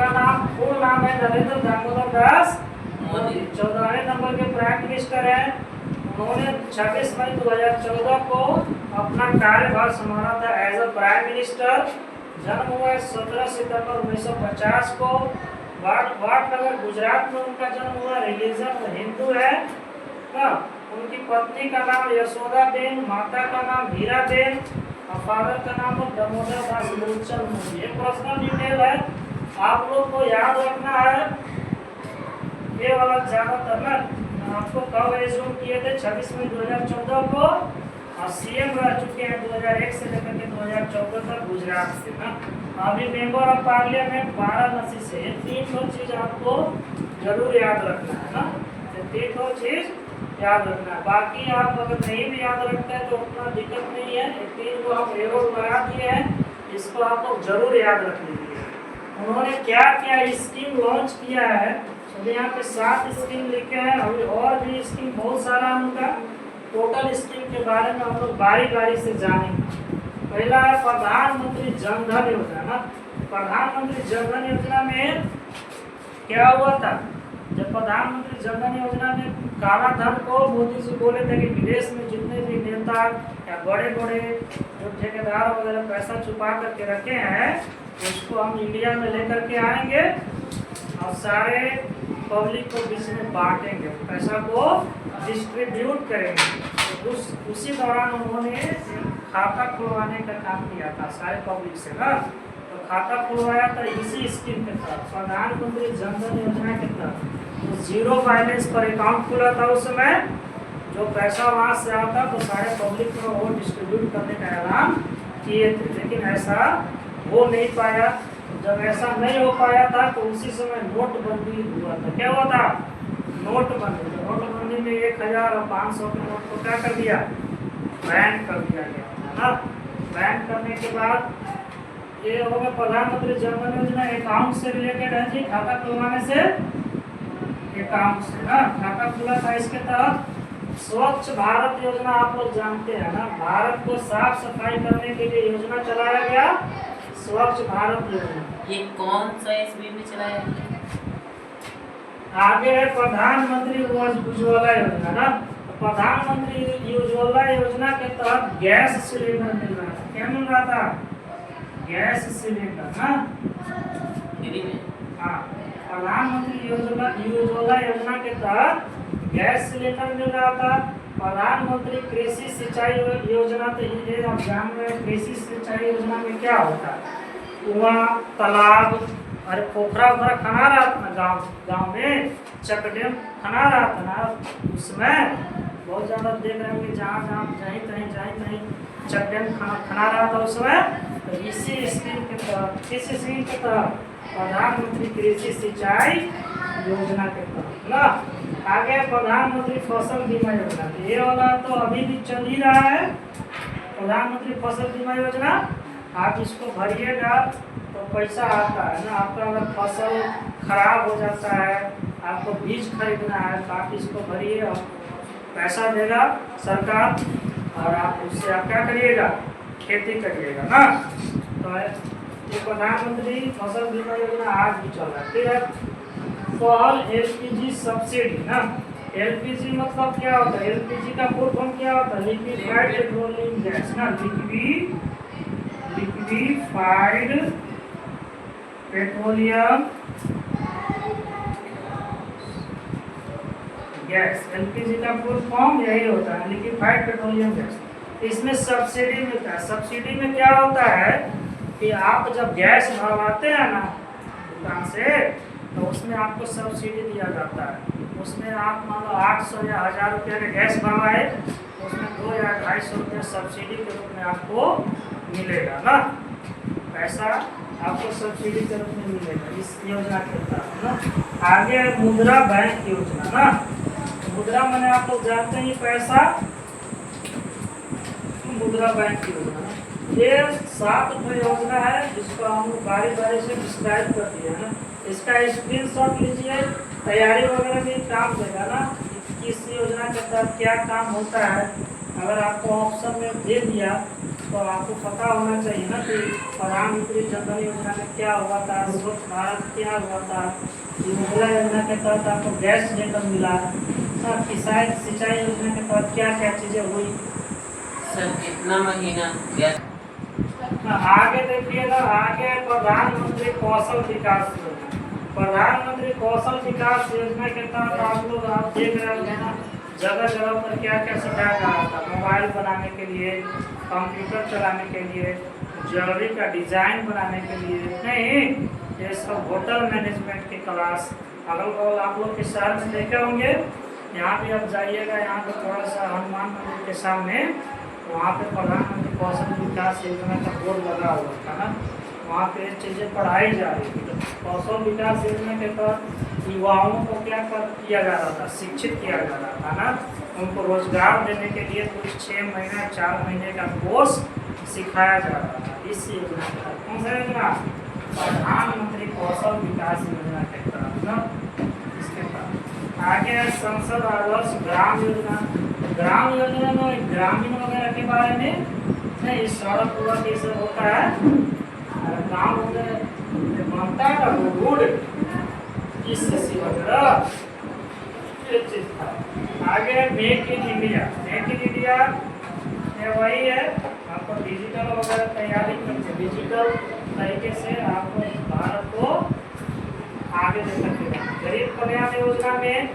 उनका नाम फुल नाम है नरेंद्र दामोदर दास मोदी। 14वें नंबर के प्राइम मिनिस्टर हैं। उन्होंने 26 मई 2014 को अपना कार्यभार संभाला था एज अ प्राइम मिनिस्टर। जन्म हुआ है 17 सितंबर 1950 को। वाटनगर गुजरात में उनका जन्म हुआ। रिलीजन हिंदू है ना। उनकी पत्नी का नाम यशोदाबेन, माता का नाम हीराबेन और फादर का नाम है दामोदर दास मूलचंद मोदी। ये पर्सनल डिटेल है, आप लोग को याद रखना है। ये वाला ज्यादातर ना आपको कब एज्यूम किए थे 26 मई 2014 को, और सीएम रह चुके हैं 2001 से लेकर के 2014 तक गुजरात से ना। अभी मेंबर ऑफ पार्लियामेंट वाराणसी से। ये तीन चीज आपको जरूर याद रखना है ना। ये तीन चीज याद रखना है। बाकी आप अगर नहीं भी याद रखते हैं तो उतना दिक्कत नहीं है। ये तीन को हम एरो लगा दिए हैं, इसको आप लोग जरूर याद रख लीजिए। उन्होंने क्या क्या स्कीम लॉन्च किया है, तो यहाँ पे 7 स्कीम लिखे हैं। अभी और भी स्कीम बहुत सारा उनका। टोटल स्कीम के बारे में हम लोग बारी बारी से जानेंगे। पहला है प्रधानमंत्री जन धन योजना ना। प्रधानमंत्री जन धन योजना में क्या हुआ था, जब प्रधानमंत्री जन धन योजना में काला धन को मोदी जी बोले थे कि विदेश में जितने भी नेता या बड़े बड़े जो ठेकेदार वगैरह पैसा छुपा करके रखे हैं, उसको हम इंडिया में लेकर के आएंगे और सारे पब्लिक को बीच में बांटेंगे, पैसा को डिस्ट्रीब्यूट करेंगे। तो उसी दौरान उन्होंने खाता खुलवाने का काम किया था सारे पब्लिक से ना। तो खाता खुलवाया था इसी स्कीम के तहत, प्रधानमंत्री जन धन योजना के तहत। तो 0 बैलेंस पर अकाउंट खुला था उस समय। जो पैसा वहाँ से आता तो सारे पब्लिक को वो डिस्ट्रीब्यूट करने का ऐलान किए थे, लेकिन ऐसा हो नहीं पाया। जब ऐसा नहीं हो पाया था तो उसी समय नोटबंदी हुआ था। क्या हुआ था? नोटबंदी। तो नोटबंदी में 1000 और 500 के नोट को क्या कर दिया? बैन कर दिया गया ना। बैन करने के बाद ये हो गया प्रधानमंत्री जन धन योजना। अकाउंट से रिलेटेड है जी, खाता खुलवाने से अकाउंट से ना खाता खुला था। इसके तहत स्वच्छ भारत योजना आप लोग जानते हैं ना। भारत को साफ सफाई करने के लिए योजना चलाया गया, स्वच्छ भारत योजना। ये कौन सा ईस्वी में चलाया गया? आगे है प्रधानमंत्री उज्ज्वला योजना ना। तो प्रधानमंत्री उज्ज्वला योजना के तहत गैस सिलेंडर मिल रहा था। क्या मिल रहा था? गैस सिलेंडर ना फ्री में। हाँ, प्रधानमंत्री उज्ज्वला योजना के तहत गैस सिलेंडर मिल रहा था। प्रधानमंत्री कृषि सिंचाई योजना, तो ये आप जान रहे हैं कृषि सिंचाई योजना में क्या होता है। कुआं, तालाब, अरे पोखरा वोखरा खना रहा था ना, गाँव में चक डैम खना रहा था ना। उसमें बहुत ज़्यादा देख रहे हैं कि जहाँ कहीं चक डैम खना रहा था उसमें। तो इसी स्कीम के तहत, किस स्कीम के तहत? प्रधानमंत्री कृषि सिंचाई योजना के तहत ना। आगे प्रधानमंत्री फसल बीमा योजना। ये वाला तो अभी भी चल ही रहा है, प्रधानमंत्री फसल बीमा योजना। आप इसको भरिएगा तो पैसा आता है ना। आपका अगर फसल खराब हो जाता है, आपको बीज खरीदना है, तो आप इसको भरिए और पैसा देगा सरकार, और आप उससे आप क्या करिएगा? खेती करिएगा ना। तो ये प्रधानमंत्री फसल बीमा योजना आज भी चल रहा है। फिर है फॉर एलपीजी सब्सिडी ना। एलपीजी मतलब क्या होता है? एलपीजी का फुल फॉर्म क्या होता है? लिक्विफाइड पेट्रोलियम गैस ना। लिक्विफाइड पेट्रोलियम गैस, एलपीजी का फुल फॉर्म यही होता है, लिक्विफाइड पेट्रोलियम गैस। इसमें सब्सिडी मिलता है। सब्सिडी में क्या होता है कि आप जब गैस भरवाते हैं ना दुकान से, तो उसमें आपको सब्सिडी दिया जाता है। उसमें आप मान लो 800 या 1000 रुपये का गैस भरवाए, तो उसमें 2 या 250 रुपये सब्सिडी के रूप में आपको मिलेगा ना। पैसा आपको सब्सिडी के रूप में मिलेगा इस योजना के तहत ना। आगे मुद्रा बैंक योजना ना। मुद्रा मैंने आप लोग जानते हैं पैसा, मुद्रा बैंक योजना। ये 7 योजना है जिसको हम बारी बारी से डिस्क्राइब कर दिया है ना। इसका स्क्रीनशॉट लीजिए, तैयारी वगैरह भी काम देगा ना। किस योजना के तहत क्या काम होता है, अगर आपको ऑप्शन में दे दिया तो आपको पता होना चाहिए ना कि प्रधानमंत्री जन धन योजना में क्या हुआ था, स्वच्छ भारत क्या हुआ था, उज्ज्वला योजना के तहत आपको गैस सिलेंडर मिला, सब किसान सिंचाई योजना के तहत क्या क्या चीज़ें हुई। सर कितना महीना गया? आगे देखिए ना, आगे प्रधानमंत्री कौशल विकास योजना, प्रधानमंत्री कौशल विकास योजना के तहत आप देख रहे होंगे ना, जगह जगह पर क्या क्या सिखाया जा रहा था। मोबाइल बनाने के लिए, कंप्यूटर चलाने के लिए, ज्वेलरी का डिजाइन बनाने के लिए, नहीं ये सब होटल मैनेजमेंट की क्लास। अगल बगल आप लोग के शहर में देखे होंगे, यहाँ भी आप जाइएगा, यहाँ पे थोड़ा सा हनुमान मंदिर के सामने, वहाँ पे प्रधानमंत्री कौशल विकास योजना का बोर्ड लगा हुआ था ना, वहाँ पे ये चीज़ें पढ़ाई जा रही थी। कौशल विकास योजना के तहत युवाओं को क्या किया जा रहा था, शिक्षित किया जा रहा था ना, उनको रोजगार देने के लिए कुछ 6 महीना 4 महीने का कोर्स सिखाया जा रहा था इस योजना के तहत। कौन सा योजना? प्रधानमंत्री कौशल विकास योजना के तहत ना, इसके तहत। आगे है संसद आदर्श ग्राम योजना। ग्राम योजना में ग्रामीण वगैरह के बारे में नहीं, सड़क पूरा कैसे होता है, गाँव वगैरह बनता है ना, रोड इससे वगैरह ये चीज था। आगे make in India. Make in India ये वही है, आपको डिजिटल वगैरह तैयारी करके डिजिटल तरीके से आपको भारत को आगे ले सकेगा। गरीब कल्याण योजना में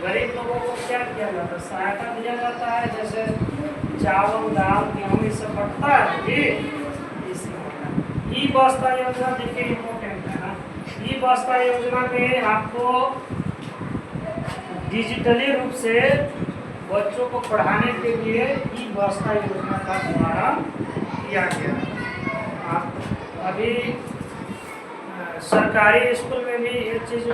गरीब लोगों को क्या किया जाता है, सहायता दिया जाता है, जैसे चावल दाल गेहूँ ये सब बढ़ता है जी, ई बस्ता योजना देखिए इम्पोर्टेंट है ना। ई बस्ता योजना में आपको डिजिटली रूप से बच्चों को पढ़ाने के लिए ई बस्ता योजना का शुभारंभ किया गया है। आप अभी सरकारी स्कूल में भी ये चीज़,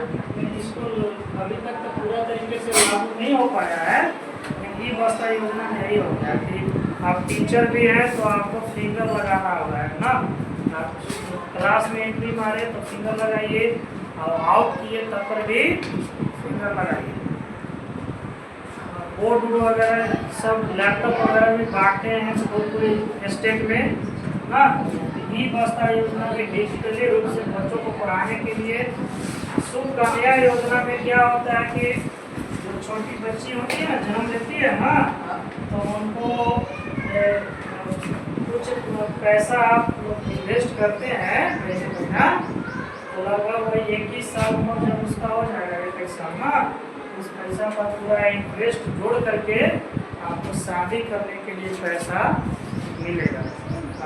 स्कूल अभी तक तो पूरा तरीके से लागू नहीं हो पाया है, लेकिन ई बस्ता योजना में यही हो गया कि आप टीचर भी हैं तो आपको फिंगर लगाना होगा है ना। आप क्लास में एंट्री मारे तो फिंगर लगाइए, और आउट किए तब पर भी फिंगर लगाइए। बोर्ड वगैरह सब लैपटॉप वगैरह भी बांटते हैं कोई स्टेट में ना। ई बस्ता योजना में डिजिटली रूप से बच्चों को पढ़ाने के लिए। सुकन्या योजना में क्या होता है कि जो छोटी बच्ची होती है ना, जन्म लेती है ना, तो उनको कुछ पैसा आप लोग इन्वेस्ट करते हैं महीने महीना, तो लगभग वही 21 साल उम्र जब उसका हो जाएगा 21 साल ना, उस पैसा पर पूरा इंटरेस्ट जोड़ करके आपको शादी करने के लिए पैसा मिलेगा।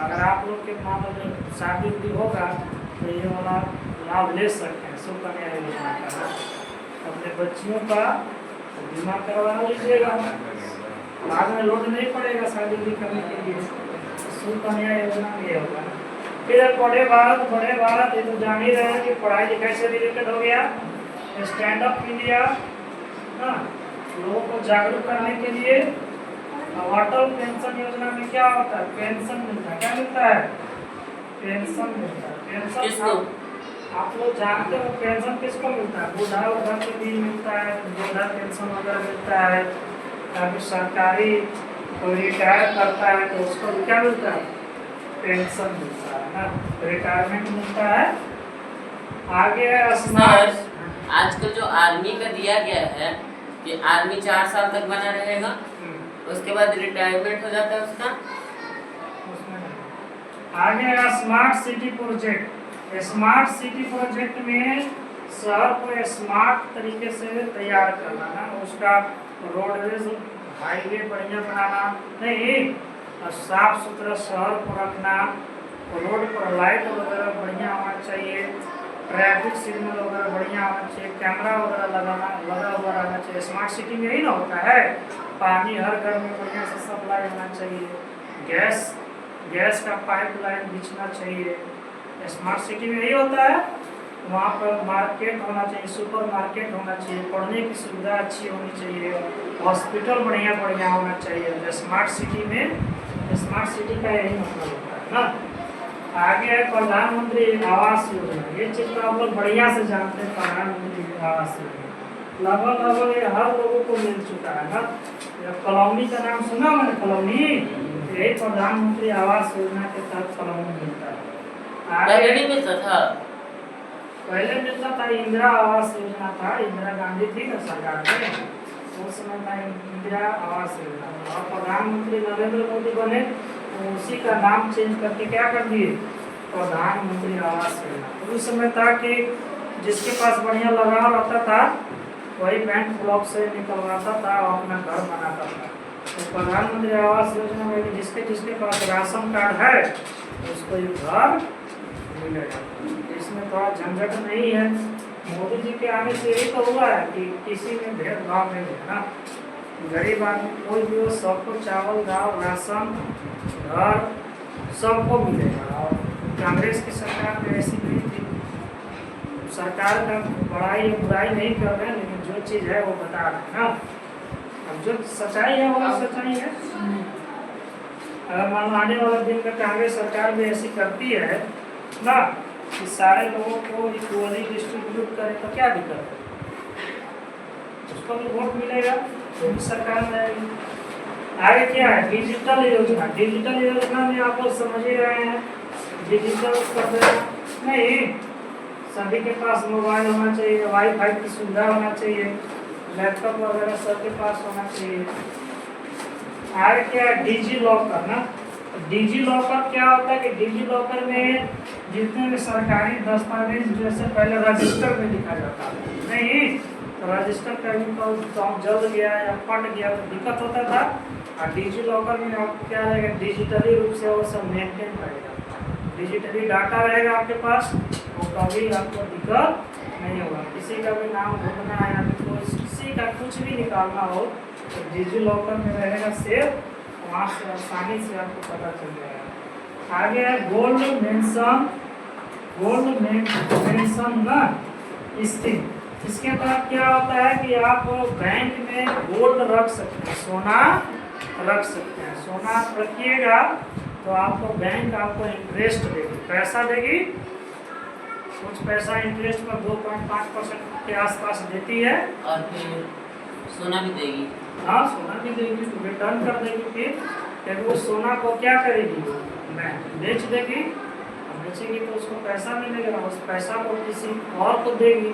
अगर आप लोग के मान लो शादी भी होगा तो ये वाला लाभ ले सकते हैं सुकन्या योजना का। अपने बच्चियों का बीमा करवा लीजिएगा, बाद में लोड नहीं पड़ेगा शादी भी करने के लिए। सुकन्या योजना में ये होगा। फिर पढ़े भारत ये तो जान ही रहे हैं कि पढ़ाई लिखाई से रिलेटेड हो गया। स्टैंड अप इंडिया ना, लोगों को जागरूक करने के लिए। अटल पेंशन योजना में क्या होता है, पेंशन मिलता है। क्या मिलता है? पेंशन मिलता है। पेंशन आप लोग जानते हो पेंशन किसको मिलता है? बूढ़ा वृद्धा के लिए मिलता है, वृद्धा पेंशन वगैरह मिलता है। अभी सरकारी कोई रिटायर करता है तो उसको क्या मिलता है? पेंशन मिलता है ना, रिटायरमेंट मिलता है। आगे सर आजकल जो आर्मी का दिया गया है कि आर्मी 4 साल तक बना रहेगा, उसके बाद रिटायरमेंट हो जाता है उसका। आगे smart city project. Smart city project में शहर को स्मार्ट तरीके से तैयार करना ना, उसका रोडवेज हाईवे बढ़िया बनाना नहीं, साफ सुथरा शहर को रखना, रोड पर लाइट वगैरह बढ़िया होना चाहिए, ट्रैफिक सिग्नल वगैरह बढ़िया होना चाहिए, कैमरा वगैरह लगा हुआ रहना चाहिए। स्मार्ट सिटी में यही ना होता है, पानी हर घर में बढ़िया से सप्लाई होना चाहिए, गैस का पाइपलाइन बिछना चाहिए। स्मार्ट सिटी में यही होता है। वहाँ पर मार्केट होना चाहिए, सुपर मार्केट होना चाहिए, पढ़ने की सुविधा अच्छी होनी चाहिए, हॉस्पिटल बढ़िया होना चाहिए। स्मार्ट सिटी में स्मार्ट सिटी का यही मतलब होता है ना। आगे है प्रधानमंत्री आवास योजना। ये चीज़ तो आप लोग बढ़िया से जानते हैं। प्रधानमंत्री आवास योजना लगभग ये हर लोगों को मिल चुका है ना। कॉलोनी का नाम सुना मैंने, कॉलोनी यही प्रधानमंत्री आवास योजना के तहत फलों मिलता है। पहले नहीं मिलता था। पहले मिलता था, इंदिरा आवास योजना था, इंदिरा गांधी थी ना सरकार में, उस समय था इंदिरा आवास योजना। और प्रधानमंत्री नरेंद्र मोदी बने तो उसी का नाम चेंज करके क्या कर दिए, प्रधानमंत्री आवास योजना। तो उस समय था कि जिसके पास बढ़िया लगाव रहता था वही बैंक ब्लॉक से निकलवाता था और अपना घर बनाता था। तो प्रधानमंत्री आवास योजना में जिसके जिसके पास राशन कार्ड है उसको ये घर मिलेगा। इसमें थोड़ा झंझट नहीं है। मोदी जी के आने से यही तो हुआ है कि किसी में भेदभाव नहीं है ना, गरीब आदमी कोई भी हो सबको चावल दाल राशन घर सबको मिलेगा। और कांग्रेस की सरकार में ऐसी नहीं थी। सरकार का बड़ाई बुराई नहीं कर रहे हैं, लेकिन जो चीज़ है वो बता रहे हैं ना। अब जो सच्चाई है वो सच्चाई है। अगर मान लो आने वाले दिन में कांग्रेस सरकार भी ऐसी करती है ना कि सारे लोगों को इक्वली डिस्ट्रीब्यूट करे तो क्या दिक्कत है, उसको भी वोट मिलेगा तो भी सरकार में आएगी। आगे क्या है, डिजिटल योजना। डिजिटल योजना में आप लोग समझ ही रहे हैं, डिजिटल कर देना नहीं, सभी के पास मोबाइल होना चाहिए, वाईफाई की सुविधा होना चाहिए, लैपटॉप वगैरह सबके पास होना चाहिए। आगे क्या है, डिजी लॉकर ना। डिजी लॉकर क्या होता है कि डिजी लॉकर में जितने भी सरकारी दस्तावेज जैसे पहले रजिस्टर में लिखा जाता है नहीं, तो रजिस्टर करने को जल गया या फट गया तो दिक्कत होता था। और डिजी लॉकर में आपको क्या रहेगा, डिजिटली रूप से वो सब मेंटेन करेगा, डिजिटली डाटा रहेगा आपके पास, वो कभी आपको दिक्कत नहीं होगा। किसी का भी नाम ढूंढना है या किसी का कुछ भी निकालना हो तो डिजी लॉकर में रहेगा सेव, वहाँ से आसानी से आपको पता चल जाएगा। आगे है गोल्ड मेंशन। गोल्ड मेंशन ना स्कीम, इसके तहत क्या होता है कि आप बैंक में गोल्ड रख सकते हैं, सोना रख सकते हैं। सोना आप रखिएगा तो आपको बैंक आपको इंटरेस्ट देगी, पैसा देगी, कुछ पैसा इंटरेस्ट पर 2.5% के आसपास देती है। और फिर सोना भी देगी। हाँ सोना भी देगी, तो रिटर्न कर देगी। फिर वो सोना को क्या करेगी, बैंक बेच देगी। बेचेगी तो उसको पैसा मिलेगा, उस पैसा को किसी और को देगी,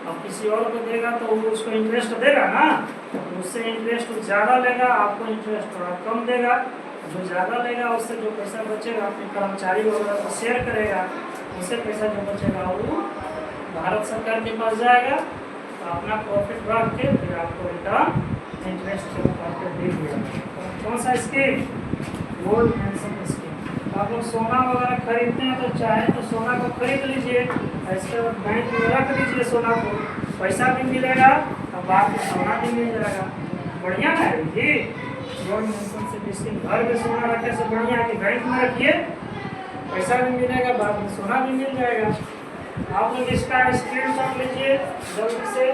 और किसी और को देगा तो वो उसको इंटरेस्ट देगा ना, तो उससे इंटरेस्ट ज़्यादा लेगा, आपको इंटरेस्ट थोड़ा कम देगा। जो ज़्यादा लेगा उससे जो पैसा बचेगा अपने कर्मचारी वगैरह को शेयर करेगा, उससे पैसा जो बचेगा वो भारत सरकार के पास जाएगा, तो अपना प्रॉफिट रख के फिर आपको रिटर्न इंटरेस्ट करके दे दिया। कौन सा स्कीम, गोल्ड मेंशन स्कीम। आप लोग सोना वगैरह खरीदते हैं तो चाहे तो सोना को खरीद लीजिए, इसके बाद बैंक में रख लीजिए सोना को, पैसा भी मिलेगा और बाद में सोना भी मिल जाएगा। बढ़िया है जी गोल्ड मेंशन से स्कीम। घर में सोना रखने से बढ़िया कि बैंक में रखिए, पैसा भी मिलेगा, बाद में सोना भी मिल जाएगा। आप लोग इसका स्क्रीनशॉट लीजिए जल्दी से।